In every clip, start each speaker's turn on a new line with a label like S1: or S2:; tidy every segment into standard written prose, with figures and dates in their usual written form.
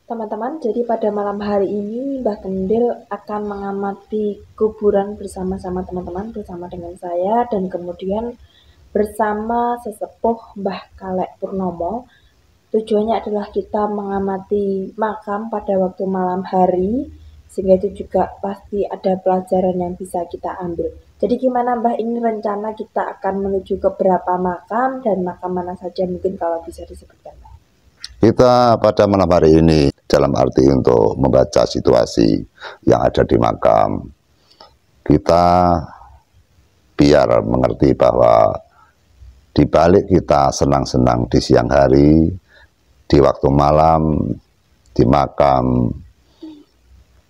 S1: Teman-teman, jadi pada malam hari ini Mbah Kendil akan mengamati kuburan bersama-sama teman-teman, bersama dengan saya dan kemudian bersama sesepuh Mbah Kalek Purnomo. Tujuannya adalah kita mengamati makam pada waktu malam hari, sehingga itu juga pasti ada pelajaran yang bisa kita ambil. Jadi gimana Mbah, ini rencana kita akan menuju ke berapa makam dan makam mana saja, mungkin kalau bisa disebutkan Mbah.
S2: Kita pada malam hari ini dalam arti untuk membaca situasi yang ada di makam, kita biar mengerti bahwa di balik kita senang-senang di siang hari, di waktu malam, di makam,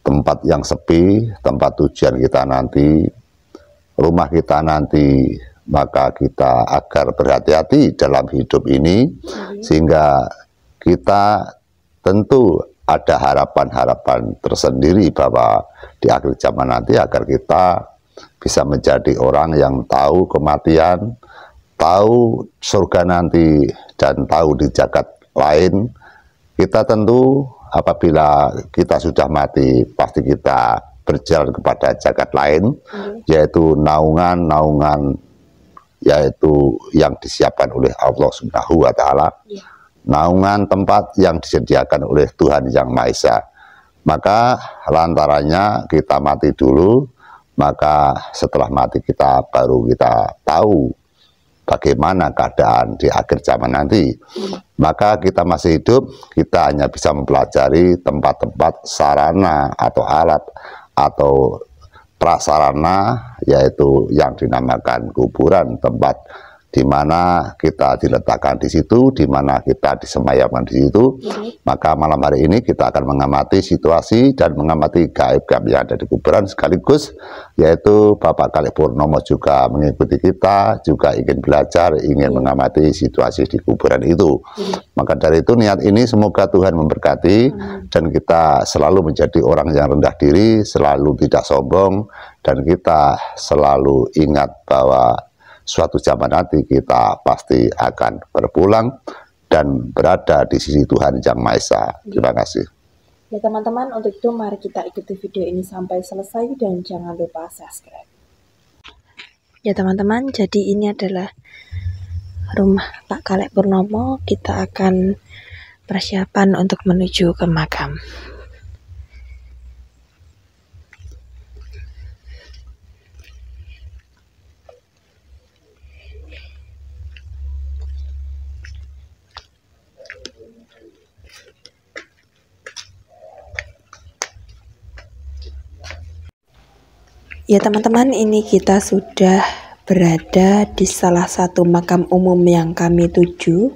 S2: tempat yang sepi, tempat tujuan kita nanti, rumah kita nanti, maka kita agar berhati-hati dalam hidup ini, sehingga kita tentu ada harapan-harapan tersendiri bahwa di akhir zaman nanti agar kita bisa menjadi orang yang tahu kematian, tahu surga nanti, dan tahu di jagat lain. Kita tentu apabila kita sudah mati, pasti kita berjalan kepada jagat lain, yaitu naungan yaitu yang disiapkan oleh Allah Subhanahu wa Ta'ala. Naungan tempat yang disediakan oleh Tuhan Yang Maha Esa. Maka lantarannya kita mati dulu, maka setelah mati kita baru kita tahu bagaimana keadaan di akhir zaman nanti. Maka kita masih hidup, kita hanya bisa mempelajari tempat-tempat sarana atau alat atau prasarana, yaitu yang dinamakan kuburan, tempat di mana kita diletakkan di situ, di mana kita disemayamkan di situ. Maka malam hari ini kita akan mengamati situasi dan mengamati gaib-gaib yang ada di kuburan, sekaligus yaitu Bapak Kalek Purnomo juga mengikuti kita, juga ingin belajar, ingin mengamati situasi di kuburan itu. Maka dari itu niat ini semoga Tuhan memberkati dan kita selalu menjadi orang yang rendah diri, selalu tidak sombong, dan kita selalu ingat bahwa suatu zaman nanti kita pasti akan berpulang dan berada di sisi Tuhan Yang Maha Esa. Terima kasih.
S1: Ya teman-teman, untuk itu mari kita ikuti video ini sampai selesai dan jangan lupa subscribe. Ya teman-teman, jadi ini adalah rumah Pak Kalek Purnomo. Kita akan persiapan untuk menuju ke makam. Ya teman-teman, ini kita sudah berada di salah satu makam umum yang kami tuju,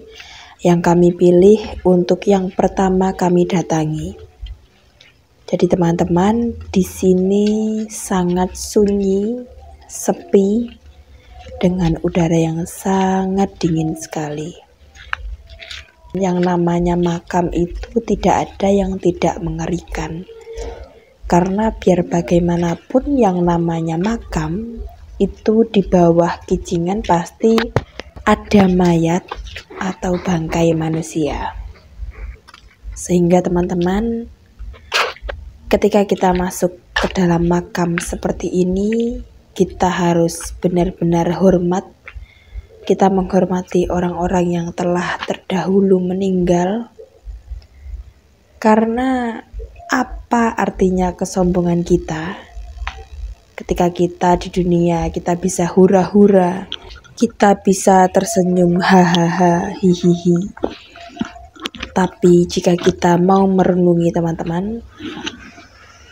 S1: yang kami pilih untuk yang pertama kami datangi. Jadi teman-teman, di sini sangat sunyi, sepi, dengan udara yang sangat dingin sekali. Yang namanya makam itu tidak ada yang tidak mengerikan. Karena biar bagaimanapun yang namanya makam itu di bawah kicingan pasti ada mayat atau bangkai manusia. Sehingga teman-teman, ketika kita masuk ke dalam makam seperti ini, kita harus benar-benar hormat. Kita menghormati orang-orang yang telah terdahulu meninggal. Karena apa artinya kesombongan kita ketika kita di dunia kita bisa hura-hura, kita bisa tersenyum hahaha hihihi, tapi jika kita mau merenungi teman-teman,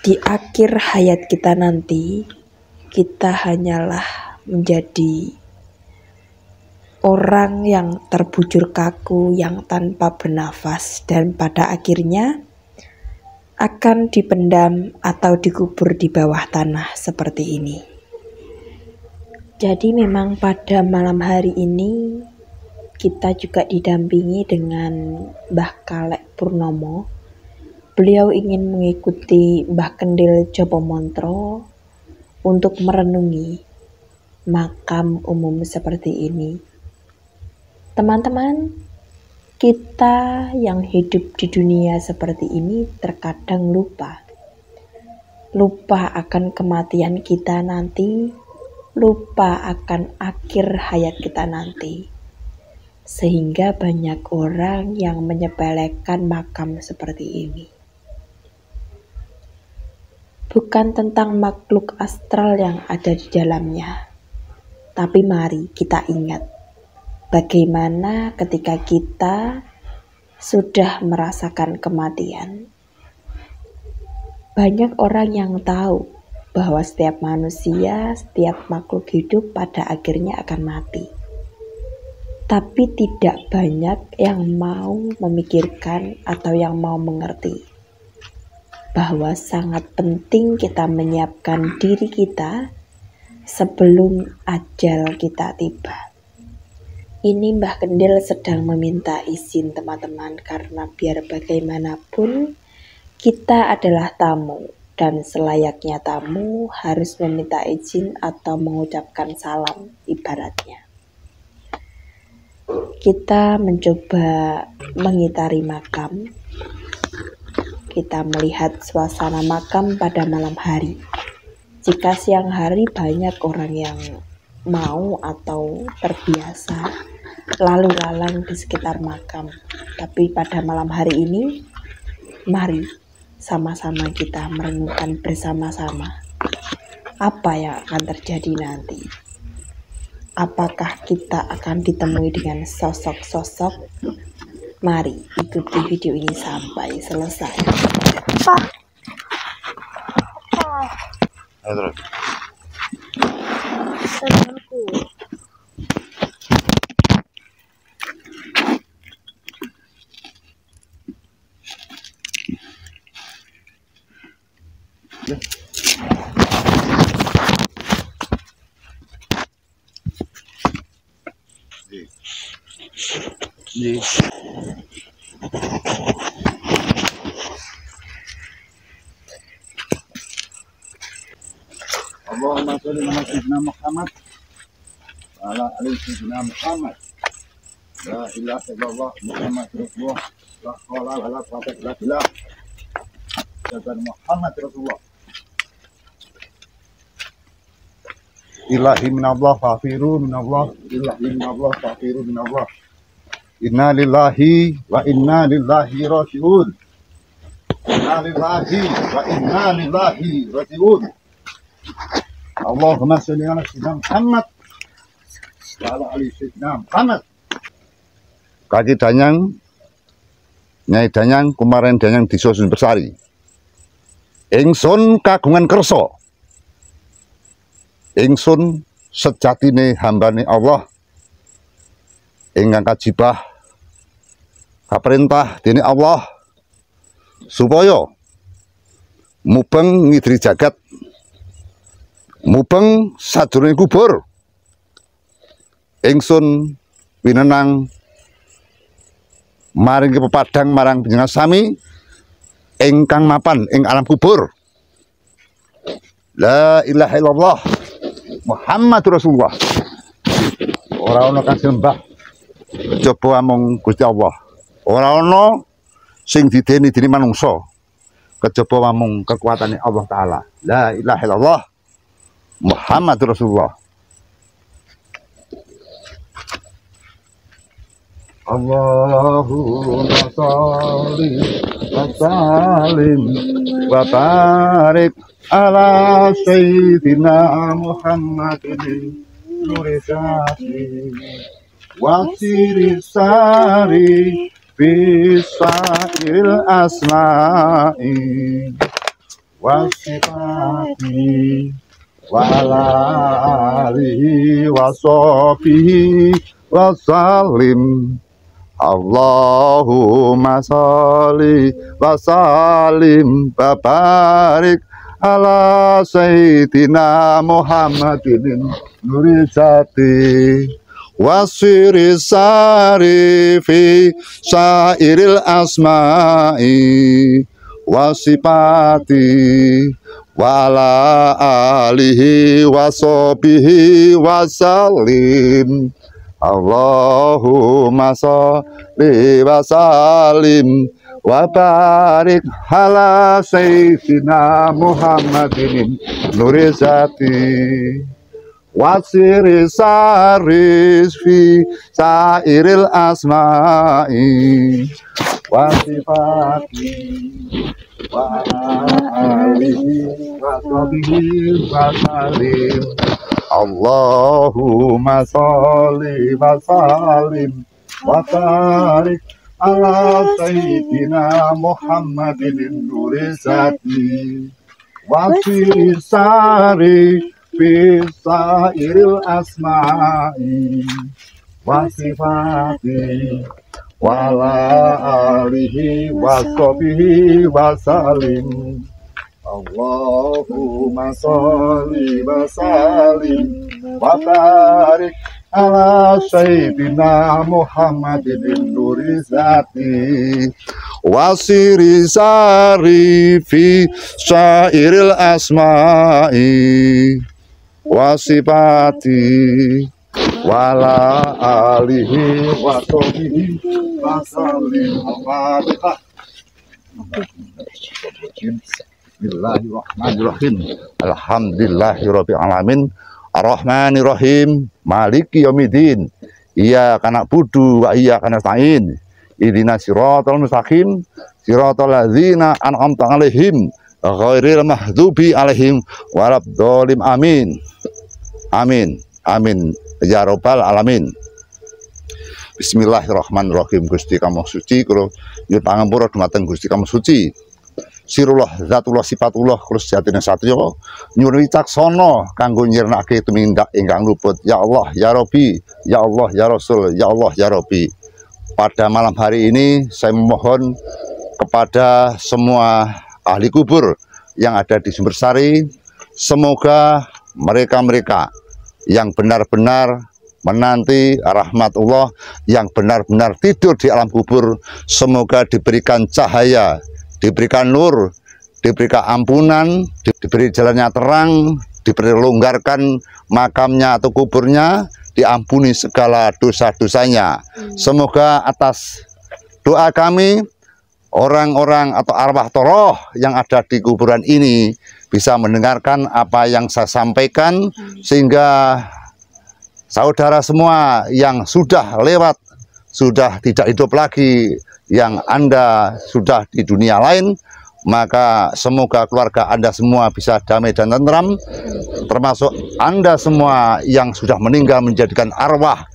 S1: di akhir hayat kita nanti kita hanyalah menjadi orang yang terbujur kaku, yang tanpa bernafas, dan pada akhirnya akan dipendam atau dikubur di bawah tanah seperti ini. Jadi memang pada malam hari ini kita juga didampingi dengan Mbah Kalek Purnomo. Beliau ingin mengikuti Mbah Kendil Jopomontro untuk merenungi makam umum seperti ini. Teman-teman, Kita yang hidup di dunia seperti ini terkadang lupa akan kematian kita nanti, lupa akan akhir hayat kita nanti. Sehingga banyak orang yang menyepelekan makam seperti ini. Bukan tentang makhluk astral yang ada di dalamnya, tapi mari kita ingat bagaimana ketika kita sudah merasakan kematian. Banyak orang yang tahu bahwa setiap manusia, setiap makhluk hidup pada akhirnya akan mati. Tapi tidak banyak yang mau memikirkan atau yang mau mengerti bahwa sangat penting kita menyiapkan diri kita sebelum ajal kita tiba. Ini Mbah Kendil sedang meminta izin teman-teman, karena biar bagaimanapun kita adalah tamu, dan selayaknya tamu harus meminta izin atau mengucapkan salam ibaratnya. Kita mencoba mengitari makam. Kita melihat suasana makam pada malam hari. Jika siang hari banyak orang yang mau atau terbiasa lalu lalang di sekitar makam. Tapi pada malam hari ini, mari sama-sama kita merenungkan bersama-sama apa yang akan terjadi nanti. Apakah kita akan ditemui dengan sosok-sosok? Mari ikuti video ini sampai selesai.
S2: Terus. Allahumma sholli ala sayyidina Muhammad wa ala ali sayyidina Muhammad. La ilaha illallah Muhammad Rasulullah. La haula wa la quwwata illa billah. Sayyidina Muhammad Rasulullah. Ilahi minallah fafiru minallah. Ilahi minallah fafiru minallah. Inna lillahi wa inna lillahi raji'un. Inna lillahi wa inna lillahi raji'un. Allahumma sholli ala sayyidina Muhammad wa ala ali sayyidina Muhammad. Kaki Danyang, Nyai Danyang, Kumaren Danyang di Susun Bersari. Ingsun kagungan kersa. Ingsun sejatine hambane Allah ingkang kajibah kaperintah dening Allah supaya mubeng ngidri jagat, mubeng sadurunge kubur. Ingsun winenang maringi pepadang marang panjenengan sami ingkang mapan ing alam kubur. La ilaha illallah Muhammadur Rasulullah. Ora ana kang sembah kejaba amung Gusti Allah. Ora ana sing dideni dening manungsa kejaba amung kekuatane Allah taala. La ilaha illallah Muhammadur Rasulullah. Allahumma sholli wa sallim wa barik ala sayyidina Muhammadin nuri syati wasiri sari bisairil asma'i wasifati wa ala alihi wa sahbihi wa sallim. Allahumma sholli wa sallim wa barik ala sayyidina Muhammadin nuri syati wasiri sari fi sairil asma'i wasifati wa ala alihi wa sahbihi wa sallim. Allahumma sholli wa sallim wa barik ala sayyidina Muhammadin nuri zati wasiri saris fi sairil asma'i wa sifati wa alihi wa sahbihi wa salim. Allahumma sholli wa sallim wa barik ala sayyidina Muhammadin nuri zati wasiri sari bisairil asma'i wa sifati wala alihi wa sahbihi wa salim. Allahumma sholli wa sallim wa barik ala sayyidina Muhammadin nuri zati wasiri sari fi syairil asma'i wasifati wala alihi wa sahbihi wa sallim. Bismillahirrahmanirrahim. Alhamdulillahirabbil alamin. Arrahmanirrahim. Maliki yaumiddin. Iyyaka na'budu wa iyyaka nasta'in. Ihdinas siratal mustaqim. Siratal ladzina an'amta 'alaihim ghairil maghdubi 'alaihim waladdallin. Amin. Amin. Amin ya rabbal alamin. Bismillahirrahmanirrahim. Gusti kamo suci kula nyuwun pangapura dumateng Gusti kamo suci. Sirullah zatullah sifatullah kula sejatine satya nyuwun wicaksana kanggo nyirnake tumindak ingkang luput. Ya Allah ya Rabbi, ya Allah ya Rasul, ya Allah ya Rabbi. Pada malam hari ini saya memohon kepada semua ahli kubur yang ada di Sumbersari, semoga mereka-mereka yang benar-benar menanti rahmat Allah, yang benar-benar tidur di alam kubur, semoga diberikan cahaya, diberikan nur, diberikan ampunan, diberi jalannya terang, diberi longgarkan makamnya atau kuburnya, diampuni segala dosa-dosanya. Semoga atas doa kami, orang-orang atau arwah toroh yang ada di kuburan ini bisa mendengarkan apa yang saya sampaikan, sehingga saudara semua yang sudah lewat, sudah tidak hidup lagi, yang Anda sudah di dunia lain, maka semoga keluarga Anda semua bisa damai dan tentram, termasuk Anda semua yang sudah meninggal menjadikan arwah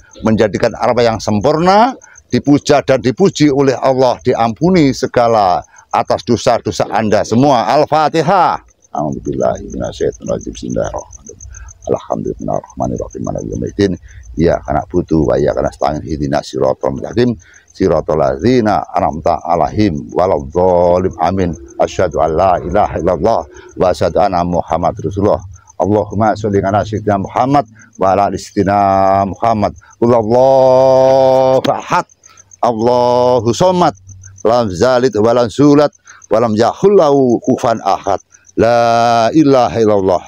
S2: yang sempurna, dipuja dan dipuji oleh Allah, diampuni segala atas dosa-dosa Anda semua. Al-Fatihah. A'udzubillahi minasyaitonirrajim. Bismillahirrahmanirrahim. Alhamdulillahirrahmanirrahim. Maliki yaumiddin. Iyyaka na'budu wa iyyaka nasta'in. Ihdinas siratal mustaqim. Siratal ladzina an'amta 'alaihim waladdallin. Amin. Asyhadu an la ilaha illallah wa asyhadu anna Muhammadar Rasulullah. Allahumma sholli ala sayyidina Muhammad wa ala ali sayyidina Muhammad. Allahu ahad. Allahu somad. Lam zalid wa lam zulat wa lam yakul lahu kufuwan ahad. La ilaha illallah.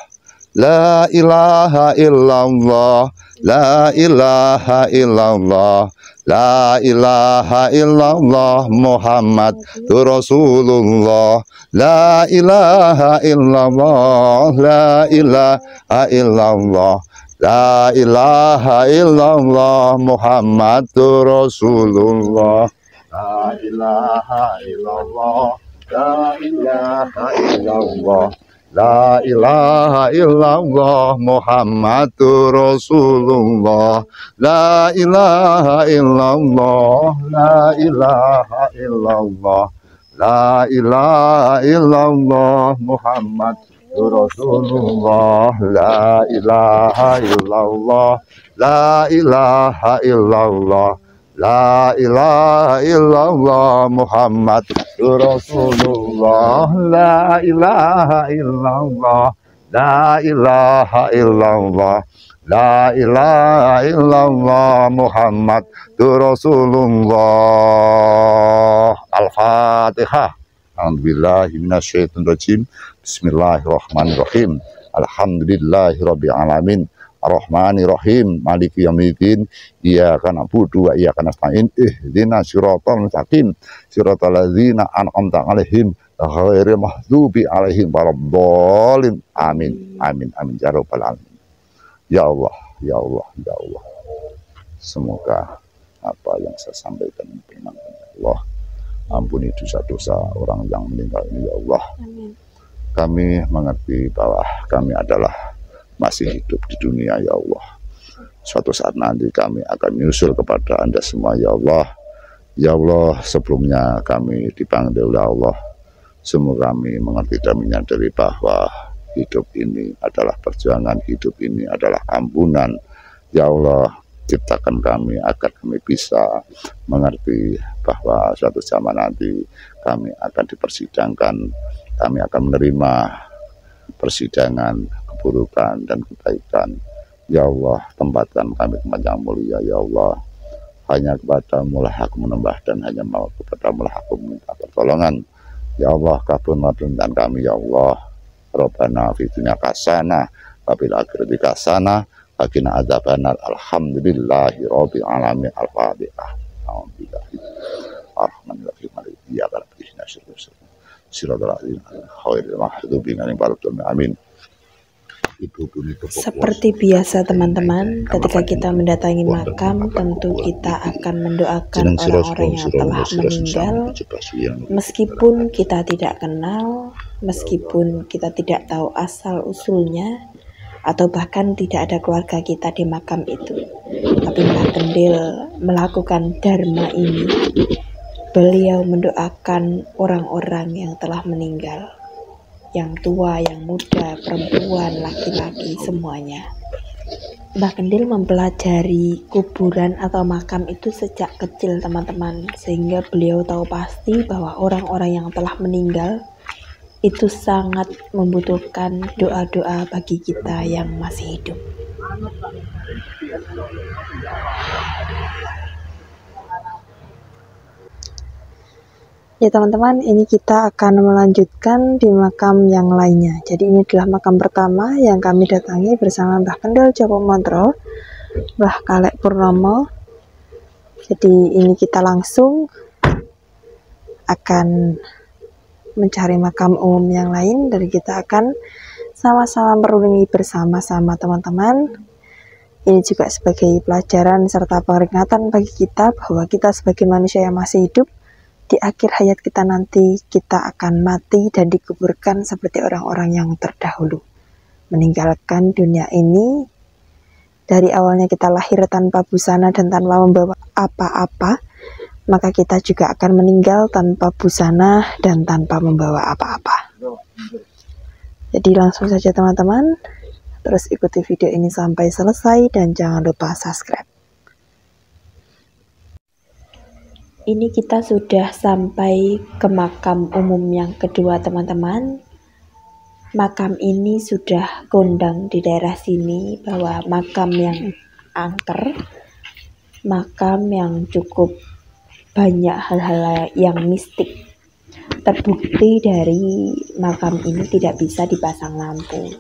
S2: La ilaha illallah. La ilaha illallah. La ilaha illallah Muhammadur Rasulullah. La ilaha illallah. La ilaha illallah. La ilaha illallah Muhammadur Rasulullah. La ilaha illallah. La ilaha illallah. La ilaha illallah Muhammadur Rasulullah. La ilaha illallah. La ilaha illallah. La ilaha illallah Muhammadur Rasulullah. La ilaha illallah. La ilaha illallah. La ilaha illallah Muhammadur Rasulullah. La ilaha illallah. La ilaha illallah. La ilaha illallah Muhammadur Rasulullah. Al-Fatihah. A'udzubillahi minasyaitonirrajim. Bismillahirrahmanirrahim. Alhamdulillahirabbil alamin. Ar-Rahmanir Rahim, Maliki Yaumiddin, Iyyaka na'budu wa iyyaka nasta'in, ihdinas siratal mustaqim, siratal ladzina an'amta 'alaihim ghairil maghdubi 'alaihim waladdallin. Amin. Amin. Amin ya rabbal alamin. Ya Allah, ya Allah, ya Allah. Semoga apa yang saya sampaikan bermanfaat, ya Allah. Ampuni dosa-dosa orang yang meninggal ini, ya Allah.
S1: Amin.
S2: Kami mengerti bahwa kami adalah masih hidup di dunia, ya Allah. Suatu saat nanti kami akan menyusul kepada Anda semua, ya Allah. Ya Allah, sebelumnya kami dipanggil oleh Allah. Semoga kami mengerti dan menyadari bahwa hidup ini adalah perjuangan, hidup ini adalah ampunan. Ya Allah, ciptakan kami agar kami bisa mengerti bahwa suatu zaman nanti kami akan dipersidangkan. Kami akan menerima persidangan, keburukan dan kebaikan. Ya Allah, tempatkan kami tempat yang mulia, ya Allah. Hanya kepadamu lah aku menyembah dan hanya mau kepadamu lah aku meminta pertolongan. Ya Allah, kabulkanlah permintaan kami, ya Allah. Rabbana fid dunya hasanah wa fil akhirati hasanah wa qina adzabannar. Alhamdulillahi rabbil alamin. Al-Fatihah. Alhamdulillah. Ar-Rahmanir-Rahim. Iyyaka na'budu wa iyyaka nasta'in. Amin.
S1: Seperti biasa teman-teman, ketika kita mendatangi makam, tentu kita akan mendoakan orang-orang yang telah meninggal, meskipun kita tidak kenal, meskipun kita tidak tahu asal-usulnya, atau bahkan tidak ada keluarga kita di makam itu. Tapi Mbah Kendil melakukan dharma ini. Beliau mendoakan orang-orang yang telah meninggal, yang tua, yang muda, perempuan, laki-laki, semuanya. Mbah Kendil mempelajari kuburan atau makam itu sejak kecil teman-teman, sehingga beliau tahu pasti bahwa orang-orang yang telah meninggal itu sangat membutuhkan doa-doa bagi kita yang masih hidup. Ya teman-teman, ini kita akan melanjutkan di makam yang lainnya. Jadi ini adalah makam pertama yang kami datangi bersama Mbah Kendil Joko Montro, Mbah Kalek Purnomo. Jadi ini kita langsung akan mencari makam umum yang lain, dan kita akan sama-sama merundingi bersama-sama teman-teman. Ini juga sebagai pelajaran serta peringatan bagi kita bahwa kita sebagai manusia yang masih hidup, di akhir hayat kita nanti kita akan mati dan dikuburkan seperti orang-orang yang terdahulu, meninggalkan dunia ini. Dari awalnya kita lahir tanpa busana dan tanpa membawa apa-apa, maka kita juga akan meninggal tanpa busana dan tanpa membawa apa-apa. Jadi langsung saja teman-teman, terus ikuti video ini sampai selesai dan jangan lupa subscribe. Ini kita sudah sampai ke makam umum yang kedua teman-teman. Makam ini sudah kondang di daerah sini bahwa makam yang angker, makam yang cukup banyak hal-hal yang mistik. Terbukti dari makam ini tidak bisa dipasang lampu.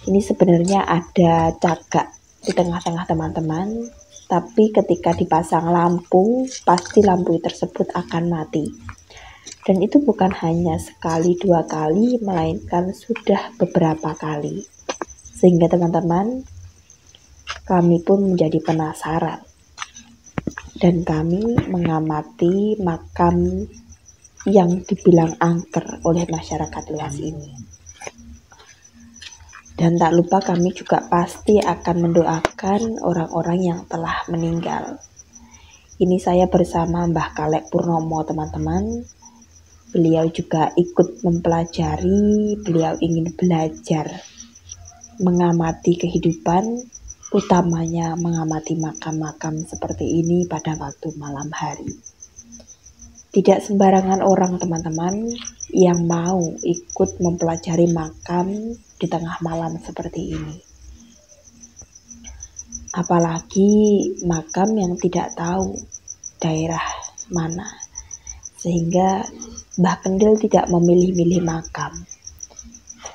S1: Ini sebenarnya ada cagak di tengah-tengah teman-teman, tapi ketika dipasang lampu, pasti lampu tersebut akan mati. Dan itu bukan hanya sekali dua kali, melainkan sudah beberapa kali. Sehingga teman-teman, kami pun menjadi penasaran. Dan kami mengamati makam yang dibilang angker oleh masyarakat luas ini. Dan tak lupa kami juga pasti akan mendoakan orang-orang yang telah meninggal. Ini saya bersama Mbah Kalek Purnomo teman-teman. Beliau juga ikut mempelajari, beliau ingin belajar mengamati kehidupan, utamanya mengamati makam-makam seperti ini pada waktu malam hari. Tidak sembarangan orang teman-teman yang mau ikut mempelajari makam di tengah malam seperti ini. Apalagi makam yang tidak tahu daerah mana. Sehingga Mbah Kendil tidak memilih-milih makam.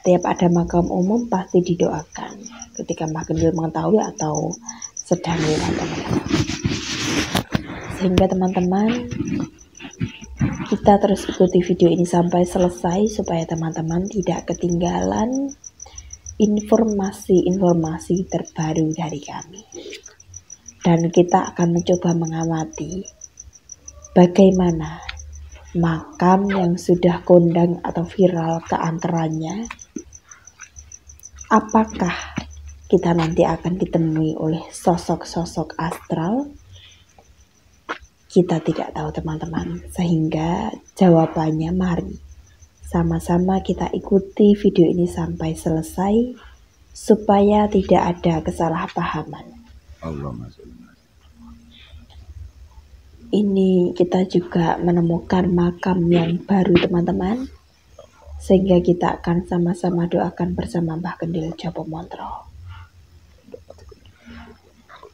S1: setiap ada makam umum pasti didoakan ketika Mbah Kendil mengetahui atau sedang lewat, teman-teman. Sehingga teman-teman, kita terus ikuti video ini sampai selesai supaya teman-teman tidak ketinggalan informasi-informasi terbaru dari kami. Dan kita akan mencoba mengamati bagaimana makam yang sudah kondang atau viral keangkerannya, apakah kita nanti akan ditemui oleh sosok-sosok astral? Kita tidak tahu, teman-teman. Sehingga jawabannya mari sama-sama kita ikuti video ini sampai selesai supaya tidak ada kesalahpahaman. Ini kita juga menemukan makam yang baru, teman-teman, sehingga kita akan sama-sama doakan bersama Mbah Kendil Jopo Montro.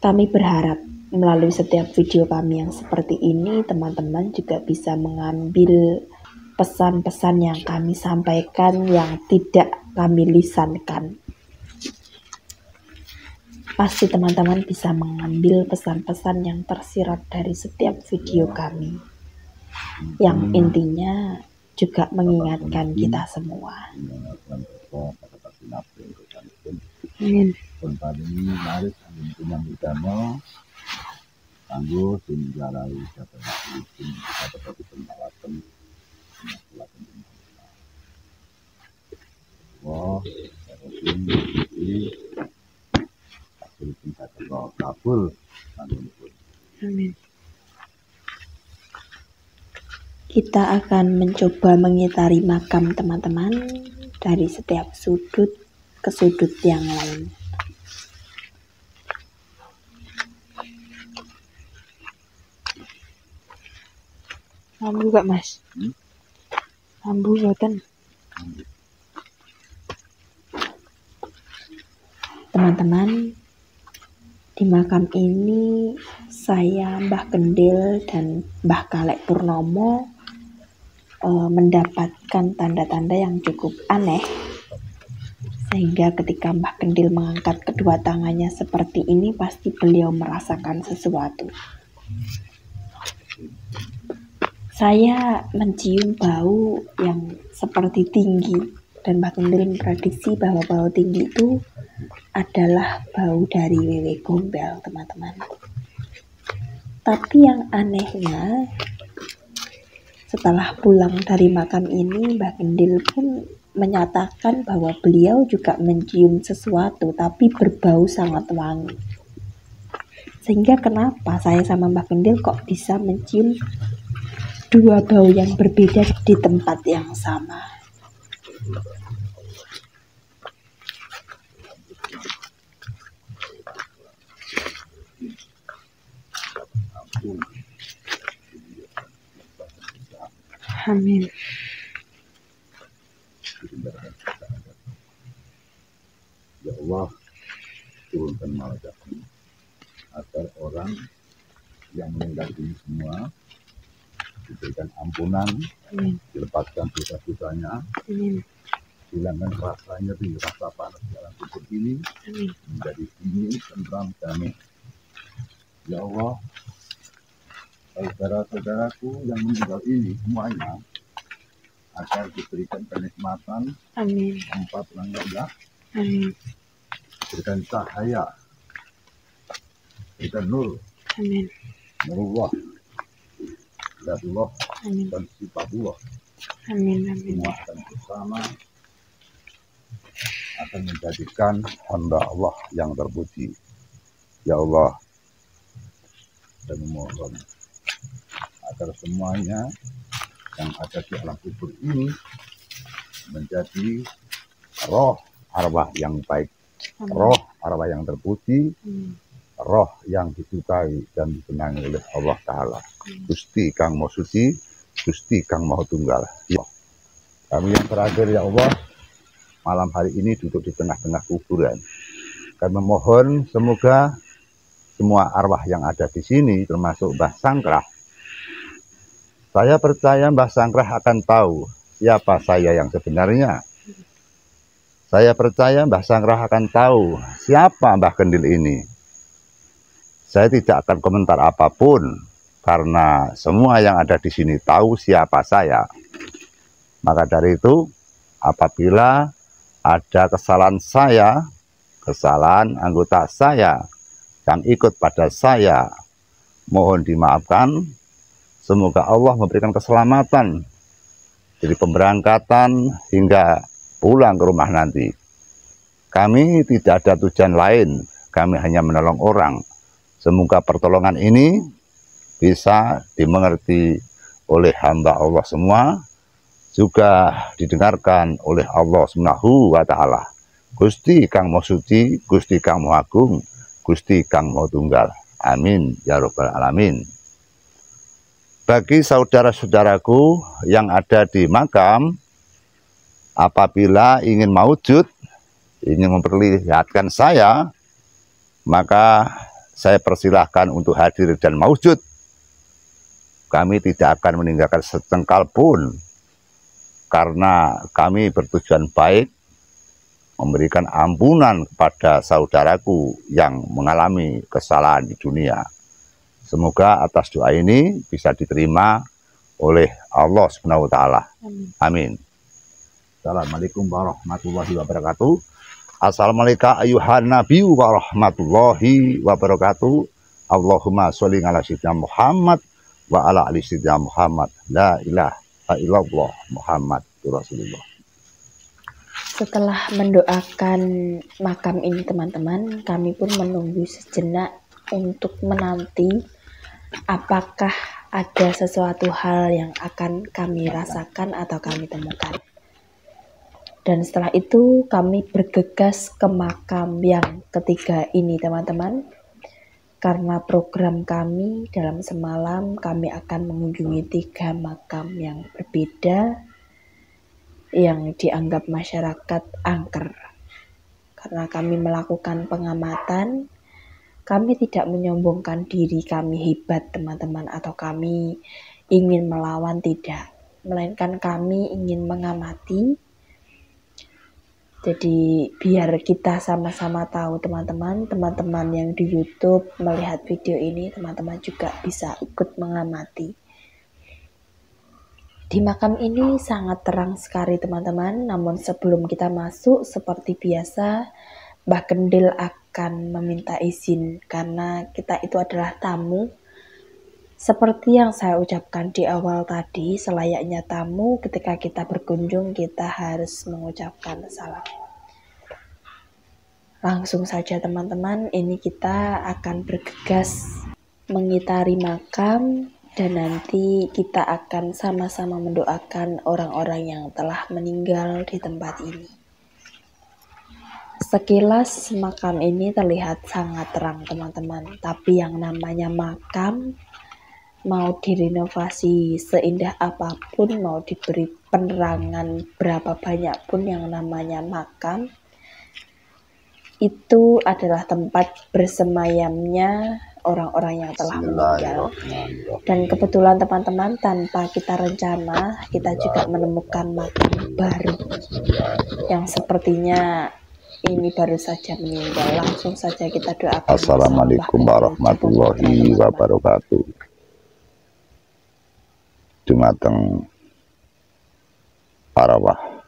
S1: Kami berharap melalui setiap video kami yang seperti ini, teman-teman juga bisa mengambil pesan-pesan yang kami sampaikan yang tidak kami lisankan. Pasti teman-teman bisa mengambil pesan-pesan yang tersirat dari setiap video kami, yang intinya juga mengingatkan kita semua. Amin. Amin. Kita akan mencoba mengitari makam, teman-teman, dari setiap sudut ke sudut yang lain. Lambu gak, Mas? Lambu boten. Teman-teman, di makam ini saya, Mbah Kendil, dan Mbah Kalek Purnomo mendapatkan tanda-tanda yang cukup aneh, sehingga ketika Mbah Kendil mengangkat kedua tangannya seperti ini, pasti beliau merasakan sesuatu. Saya mencium bau yang seperti tinggi, dan Mbah Kendil memprediksi bahwa bau tinggi itu adalah bau dari wewe gombel, teman-teman. Tapi yang anehnya, setelah pulang dari makam ini, Mbah Kendil pun menyatakan bahwa beliau juga mencium sesuatu, tapi berbau sangat wangi. Sehingga kenapa saya sama Mbah Kendil kok bisa mencium dua bau yang berbeda di tempat yang sama. Amin.
S2: Ya Allah, turunkan malaikat-Mu agar orang yang meninggal ini semua diberikan ampunan, dilepaskan dosa-dosanya, hilangkan rasanya di rasa panas dalam kubur ini, menjadi dingin, tentram, damai. Ya Allah, saudara-saudaraku yang meninggal ini semuanya agar diberikan kenikmatan, tempat yang indah, berikan cahaya, berikan nur, nurullah, zatullah, dan sifatullah. Semua akan bersama akan menjadikan hamba Allah yang terpuji. Ya Allah, dan memohon agar semuanya yang ada di alam kubur ini menjadi roh arwah yang baik, roh arwah yang terpuji, roh yang disukai dan disenangi oleh Allah Ta'ala. Gusti Kang Maha Suci, Gusti Kang Maha Tunggal. Ya. Kami yang terakhir, ya Allah, malam hari ini duduk di tengah-tengah kuburan. Kami memohon semoga semua arwah yang ada di sini, termasuk Mbah Sangkrah, saya percaya Mbah Sangkrah akan tahu siapa saya yang sebenarnya. Saya percaya Mbah Sanggrah akan tahu siapa Mbah Kendil ini. Saya tidak akan komentar apapun karena semua yang ada di sini tahu siapa saya. Maka dari itu, apabila ada kesalahan saya, kesalahan anggota saya yang ikut pada saya, mohon dimaafkan. Semoga Allah memberikan keselamatan dari pemberangkatan hingga pulang ke rumah nanti. Kami tidak ada tujuan lain, kami hanya menolong orang. Semoga pertolongan ini bisa dimengerti oleh hamba Allah semua, juga didengarkan oleh Allah Subhanahu wa Ta'ala. Gusti Kang Maha Suci, Gusti Kang Maha Agung, Gusti Kang Maha Tunggal. Amin ya Rabbal Alamin. Bagi saudara-saudaraku yang ada di makam, apabila ingin maujud, ingin memperlihatkan saya, maka saya persilahkan untuk hadir dan maujud. Kami tidak akan meninggalkan secengkal pun, karena kami bertujuan baik, memberikan ampunan kepada saudaraku yang mengalami kesalahan di dunia. Semoga atas doa ini bisa diterima oleh Allah Subhanahu wa Ta'ala. Amin. Assalamualaikum warahmatullahi wabarakatuh. Assalamualaikum ayuhan nabi warahmatullahi wabarakatuh. Allahumma sholli ala sayyidina Muhammad wa ala ali sayyidina Muhammad. La ilaha illallah Muhammad Rasulullah.
S1: Setelah mendoakan makam ini teman-teman, kami pun menunggu sejenak untuk menanti apakah ada sesuatu hal yang akan kami rasakan atau kami temukan. Dan setelah itu kami bergegas ke makam yang ketiga ini teman-teman. Karena program kami dalam semalam kami akan mengunjungi 3 makam yang berbeda yang dianggap masyarakat angker. Karena kami melakukan pengamatan, kami tidak menyombongkan diri kami hebat teman-teman atau kami ingin melawan, tidak. Melainkan kami ingin mengamati. Jadi biar kita sama-sama tahu teman-teman yang di YouTube melihat video ini, teman-teman juga bisa ikut mengamati. Di makam ini sangat terang sekali teman-teman, namun sebelum kita masuk seperti biasa, Mbah Kendil akan meminta izin karena kita itu adalah tamu. Seperti yang saya ucapkan di awal tadi, selayaknya tamu ketika kita berkunjung kita harus mengucapkan salam. Langsung saja teman-teman, ini kita akan bergegas mengitari makam dan nanti kita akan sama-sama mendoakan orang-orang yang telah meninggal di tempat ini. Sekilas makam ini terlihat sangat terang teman-teman, tapi yang namanya makam mau direnovasi seindah apapun, mau diberi penerangan berapa banyak pun, yang namanya makam itu adalah tempat bersemayamnya orang-orang yang telah meninggal. Dan kebetulan teman-teman, tanpa kita rencana, kita juga menemukan makam baru yang sepertinya ini baru saja meninggal. Langsung saja kita doakan.
S2: Assalamualaikum warahmatullahi wabarakatuh. Dumateng parawah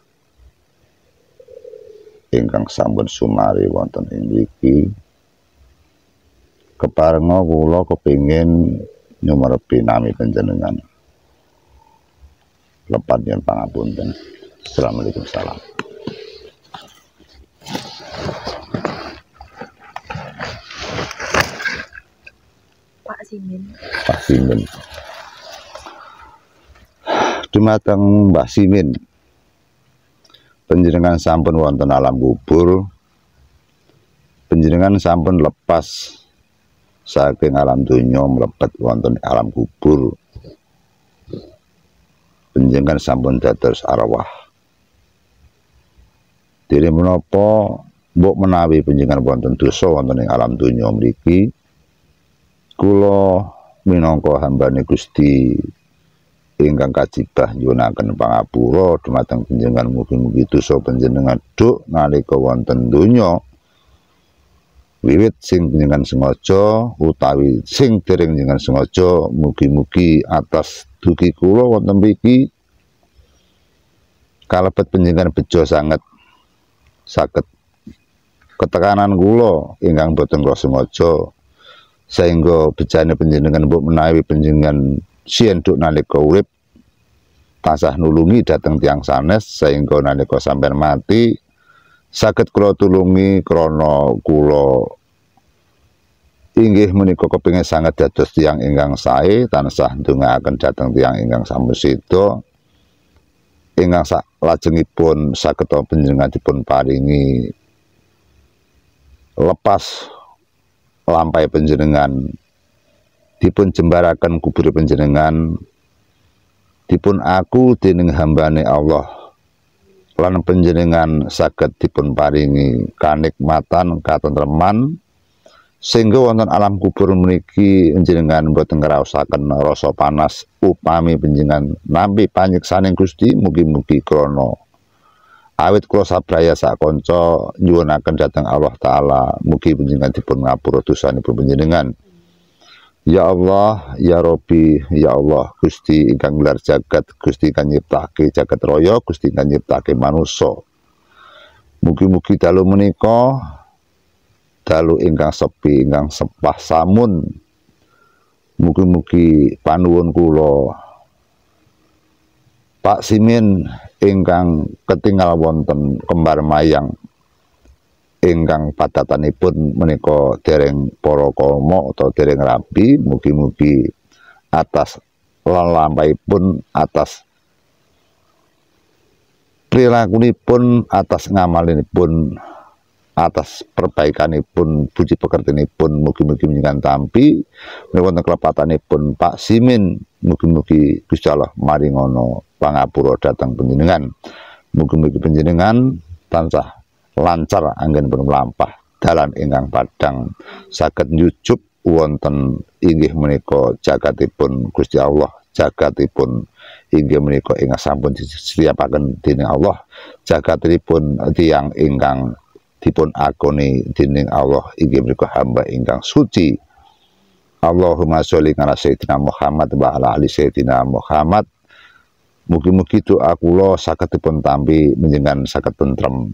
S2: ingkang sampun sumari wonten ing mriki, keparenga kula kepingin nyumerepi nami panjenengan. Lepat yen pangapunten. Assalamualaikum salam.
S1: Pak Simin.
S2: Pak Simin. Dumateng Mbah Simin, panjenengan sampun wonten alam kubur, panjenengan sampun lepas saking alam donya mlebet wonten alam kubur. Panjenengan sampun dados arwah. Dene menapa mbok menawi panjenengan wonten dosa wonten ing alam donya mriki, kula minangka hambane Gusti ingkang kajibah nyuwunaken pangapura dumateng panjenengan, mugi-mugi dosa panjenengan duk nalika wonten donya wiwit sing panjenengan sengaja utawi sing dereng panjenengan sengaja, mugi-mugi atas dugi kula wonten mriki kalebet panjenengan bejo sanget saged ketekanan kula ingkang boten kula sengaja, sehingga bejane panjenengan mbok menawi panjenengan sien duk nalika urip tansah nulungi dhateng tiyang sanes, sehingga nalika sampeyan mati saged kula tulungi krana kula inggih menika kepingin sanget dados tiyang ingkang sae, tansah ndongaaken dhateng tiyang ingkang sampun seda ingkang lajengipun saged panjenengan dipun paringi lepas lampai panjenengan, dipun jembaraken kubur panjenengan, dipun aku dening hambane Allah, lan panjenengan saged dipun paringi kanikmatan katentreman sehingga wonten alam kubur meniki panjenengan boten ngraosaken rasa panas upami panjenengan nampi panyiksaning Gusti. Mugi-mugi krana awit kula sabraya sak kanca nyuwunaken dhateng Allah taala, mugi panjenengan dipun ngapura dosanipun panjenengan. Ya Allah, ya Rabbi, ya Allah, Gusti ingkang gelar jagat, Gusti ingkang nyiptake jagat raya, Gusti ingkang nyiptake manusa. Mugi-mugi dalu menika dalu ingkang sepi, ingkang sepah samun. Mugi-mugi panuwun kula Pak Simin ingkang ketinggal wonten kembar mayang ingkang padatanipun menika dereng para kama atau dereng rabi, mugi-mugi atas lelampaipun, atas perilakunipun, atas ngamalinipun, atas perbaikanipun, puji pekertinipun, mugi-mugi panjenengan tampi wonten klepatanipun Pak Simin, mugi-mugi Gusti Allah maringono pangapura dhateng panjenengan. Mugi-mugi panjenengan tansah lancar anggenipun mlampah dalan ingkang padhang saged nyucup wonten inggih menika jagatipun Gusti Allah, jagatipun inggih menika ingkang sampun disediakaken dening Allah, jagatipun tiyang ingkang dipun akoni dening Allah inggih menika hamba ingkang suci. Allahumma sholli ala sayyidina Muhammad wa ala ali sayyidina Muhammad. Mugi-mugi doa kula saged dipun tampi panjenengan saged tentrem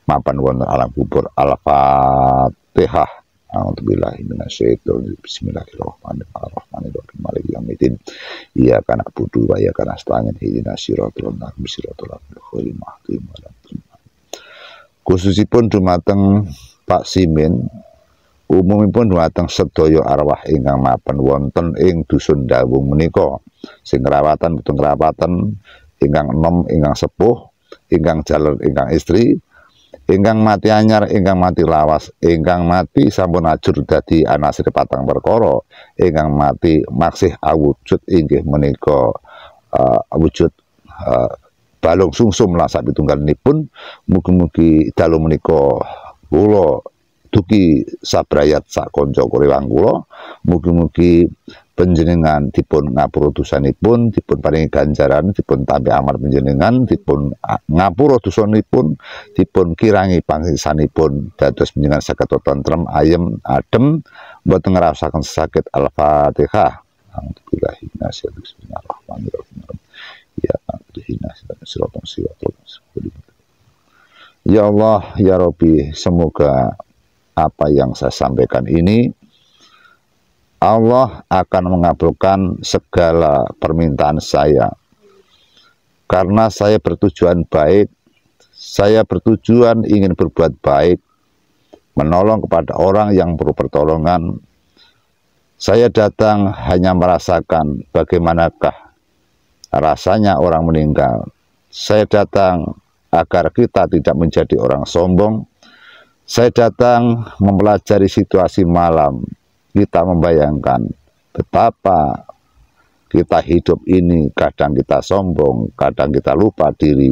S2: mapan wonten alam kubur. Al-Fatihah. A'udzubillahi minasyaitonir rajim. Bismillahirrahmanirrahim. Maliki yaumiddin. Iyyaka na'budu wa iyyaka nasta'in. Ihdinas siratal mustaqim. Siratal ladzina an'amta 'alaihim. Khususipun dumateng Pak Simin, umumipun dumateng sedaya arwah ingkang mapan wonten ing dusun Dawung menika, sing ngrawatan boten ngrawatan, ingkang enom, ingkang sepuh, ingkang jaler, ingkang istri, ingkang mati anyar, ingkang mati lawas, ingkang mati sampun ajur dadi anasir patang perkara, ingkang mati maksih awujud inggih menika wujud balung sungsum lan sapitunggalanipun. Mugi-mugi dalu menika kula dugi sabrayat sak kanca kurewang kula, mugi-mugi panjenengan dipun ngapura dosanipun, dipun paringi ganjaran, dipun tampi amal panjenengan, dipun ngapura dosanipun, dipun kirangi pangsiksanipun, dados panjenengan saged tentrem, ayem, adem, boten ngrasakaken sakit. Al-Fatihah. Alhamdulillah. Bismillahirrahmanirrahim. Ya Allah, ya Rabbi, semoga apa yang saya sampaikan ini Allah akan mengabulkan segala permintaan saya, karena saya bertujuan baik, saya bertujuan ingin berbuat baik, menolong kepada orang yang perlu pertolongan. Saya datang hanya merasakan bagaimanakah rasanya orang meninggal. Saya datang agar kita tidak menjadi orang sombong. Saya datang mempelajari situasi malam. Kita membayangkan betapa kita hidup ini, kadang kita sombong, kadang kita lupa diri.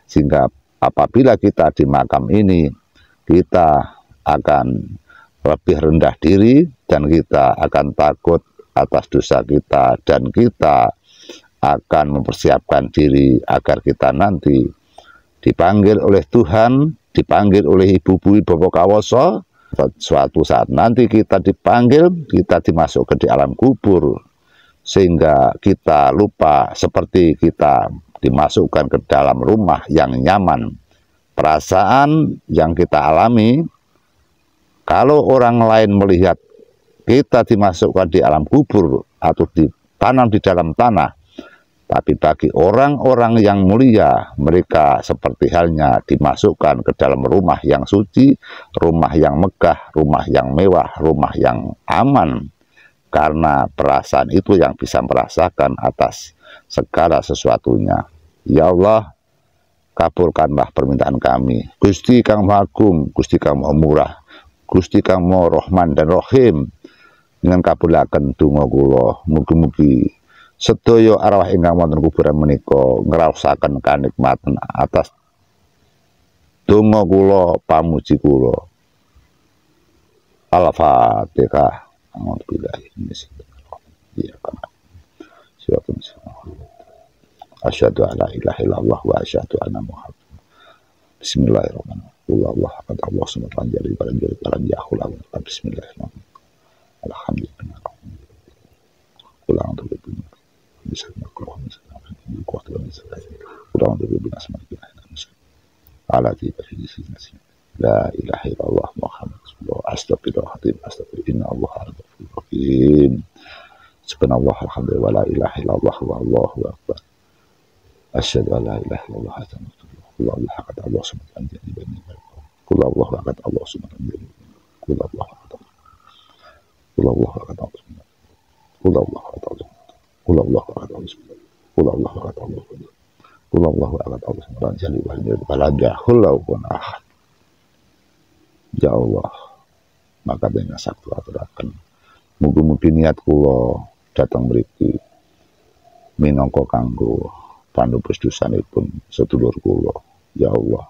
S2: Sehingga apabila kita di makam ini, kita akan lebih rendah diri dan kita akan takut atas dosa kita, dan kita akan mempersiapkan diri agar kita nanti dipanggil oleh Tuhan, dipanggil oleh ibu-ibu bapak kawoso. Suatu saat nanti kita dipanggil, kita dimasukkan di alam kubur, sehingga kita lupa seperti kita dimasukkan ke dalam rumah yang nyaman. Perasaan yang kita alami, kalau orang lain melihat kita dimasukkan di alam kubur atau ditanam di dalam tanah, tapi bagi orang-orang yang mulia, mereka seperti halnya dimasukkan ke dalam rumah yang suci, rumah yang megah, rumah yang mewah, rumah yang aman. Karena perasaan itu yang bisa merasakan atas segala sesuatunya. Ya Allah, kabulkanlah permintaan kami. Gusti Kang Maha Agung, Gusti Kang Maha Murah, Gusti Kang Maha Rahman dan Rahim, dengan kabulaken donga kula. Mugi-mugi sedaya arwah ingkang wonten kuburan menika ngraosaken kanikmatan atas donga kula, pamuji kula. Al-Fatihah. Asyhadu an la ilaha illallah wa asyhadu anna Muhammad. Bismillahirrahmanirrahim. Allah akbar, Allah subhanahu wa ta'ala. Bismillahirrahmanirrahim. Alhamdulillah. Ulang untuk dunia. Bisa melakukan kuat dalam ulang untuk dunia semakin ala tiba di sini. La ilaha illallah Muhammad rasulullah. Astagfirullahaladzim. Astagfirullah. Inna Allah al-Ghafurur. Subhanallah alhamdulillah wa la ilaha illallah wallahu akbar. Asyhadu an la ilaha illallah wa asyhadu anna Muhammadan rasulullah. Allah subhanahu wa ta'ala. Qul Allahu ahad. Allah subhanahu wa ta'ala. Qul Allahu ahad. Qul Allahu ahad. Qul Allahu ahad. Qul Allahu ahad. Qul Allahu ahad. Qul Allahu ahad. Allah Ya Allah, maka dengan saktu aturaken mugi-mugi niat kula datang mriki minangka kanggo panupus dosanipun sedulur kula. Ya Allah,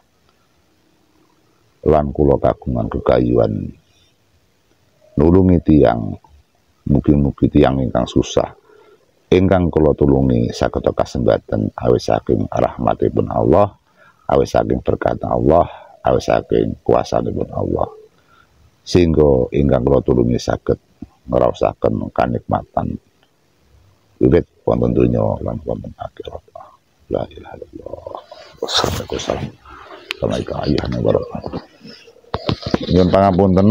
S2: lan kula kagungan kekayuan nulungi tiyang, mugi-mugi tiyang ingkang susah ingkang kula tulungi saged kasembadan awis saking rahmatipun Allah, awis saking berkat Allah, awis saking kuasanipun Allah, sehingga ingkang kula tulungi saged ngraosaken kanikmatan wiwit wonten donya lan wonten akhirat. La ilaha illallah. Wassalamualaikum warahmatullahi. Nyuwun pangapunten,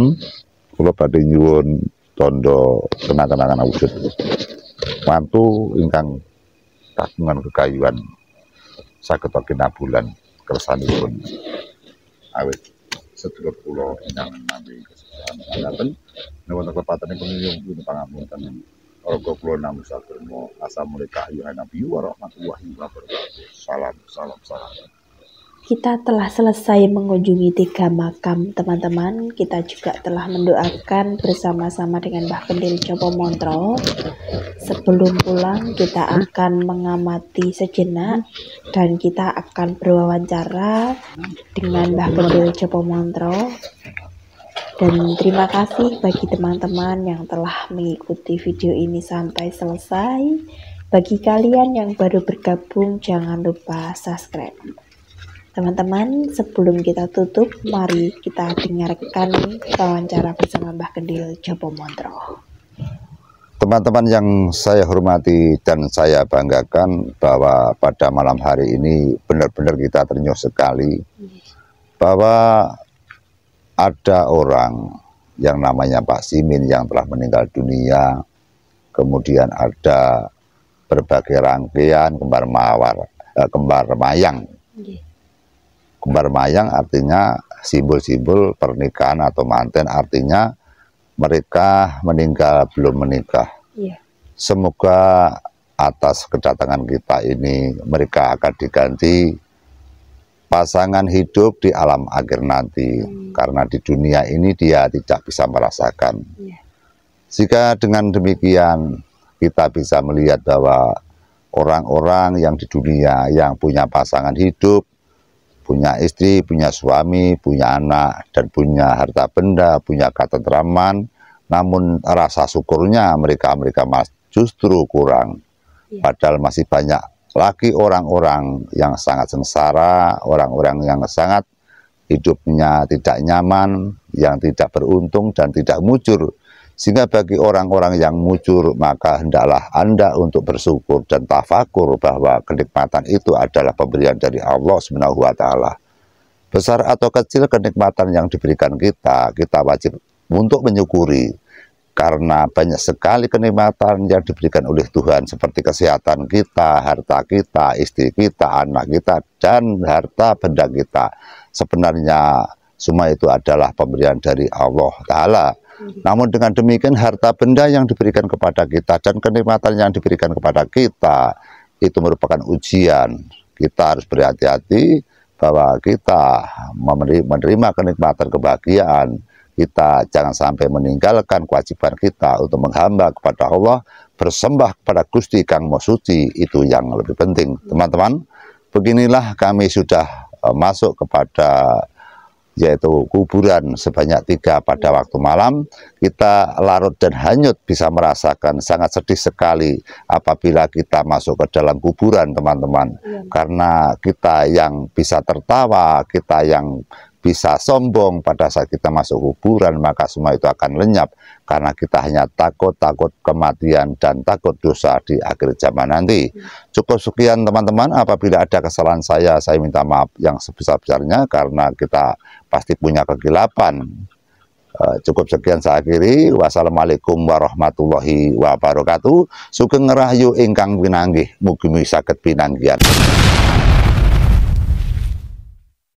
S2: kula badhe nyuwun tondo kenang-kenangan wujud mantu ingkang kagungan kekayuan saged kinabulan kersanipun awit sedulur kula ingkang nampi kesempatan wonten kepatenipun nyuwun pangapunten. Raga kula namung saderma assalamualaikum warahmatullahi wabarakatuh. Salam.
S1: Kita telah selesai mengunjungi 3 makam, teman-teman. Kita juga telah mendoakan bersama-sama dengan Mbah Kendil Jopo Montro. Sebelum pulang, kita akan mengamati sejenak dan kita akan berwawancara dengan Mbah Kendil Jopo Montro. Dan terima kasih bagi teman-teman yang telah mengikuti video ini sampai selesai. Bagi kalian yang baru bergabung, jangan lupa subscribe. Teman-teman, sebelum kita tutup, mari kita dengarkan wawancara bersama Mbah Kendil Jopo Montro.
S2: Teman-teman yang saya hormati dan saya banggakan, bahwa pada malam hari ini benar-benar kita ternyuh sekali bahwa ada orang yang namanya Pak Simin yang telah meninggal dunia. Kemudian ada berbagai rangkaian kembar mayang. Kembar mayang artinya simbol-simbol pernikahan atau manten, artinya mereka meninggal belum menikah. Semoga atas kedatangan kita ini mereka akan diganti pasangan hidup di alam akhir nanti, karena di dunia ini dia tidak bisa merasakan. Jika dengan demikian kita bisa melihat bahwa orang-orang yang di dunia yang punya pasangan hidup, punya istri, punya suami, punya anak, dan punya harta benda, punya ketentraman, namun rasa syukurnya mereka justru kurang. Padahal masih banyak lagi orang-orang yang sangat sengsara, orang-orang yang sangat hidupnya tidak nyaman, yang tidak beruntung dan tidak mujur. Sehingga bagi orang-orang yang mujur, maka hendaklah Anda untuk bersyukur dan tafakur bahwa kenikmatan itu adalah pemberian dari Allah Subhanahu wa Ta'ala. Besar atau kecil kenikmatan yang diberikan kita, kita wajib untuk menyukuri. Karena banyak sekali kenikmatan yang diberikan oleh Tuhan, seperti kesehatan kita, harta kita, istri kita, anak kita, dan harta benda kita. Sebenarnya semua itu adalah pemberian dari Allah Ta'ala. Namun dengan demikian harta benda yang diberikan kepada kita dan kenikmatan yang diberikan kepada kita itu merupakan ujian. Kita harus berhati-hati bahwa kita menerima kenikmatan kebahagiaan. Kita jangan sampai meninggalkan kewajiban kita untuk menghamba kepada Allah, bersembah kepada Gusti Kang Maha Suci, itu yang lebih penting. Teman-teman, beginilah kami sudah masuk kepada yaitu kuburan sebanyak 3 pada waktu malam. Kita larut dan hanyut bisa merasakan sangat sedih sekali apabila kita masuk ke dalam kuburan, teman-teman. Karena kita yang bisa tertawa, kita yang bisa sombong pada saat kita masuk kuburan, maka semua itu akan lenyap karena kita hanya takut kematian dan takut dosa di akhir zaman nanti. Cukup sekian teman-teman, apabila ada kesalahan saya minta maaf yang sebesar-besarnya karena kita pasti punya kegilapan. Cukup sekian saya akhiri. Wassalamualaikum warahmatullahi wabarakatuh. Sugeng rahayu ingkang pinanggih, mugi-mugi saged pinanggihan.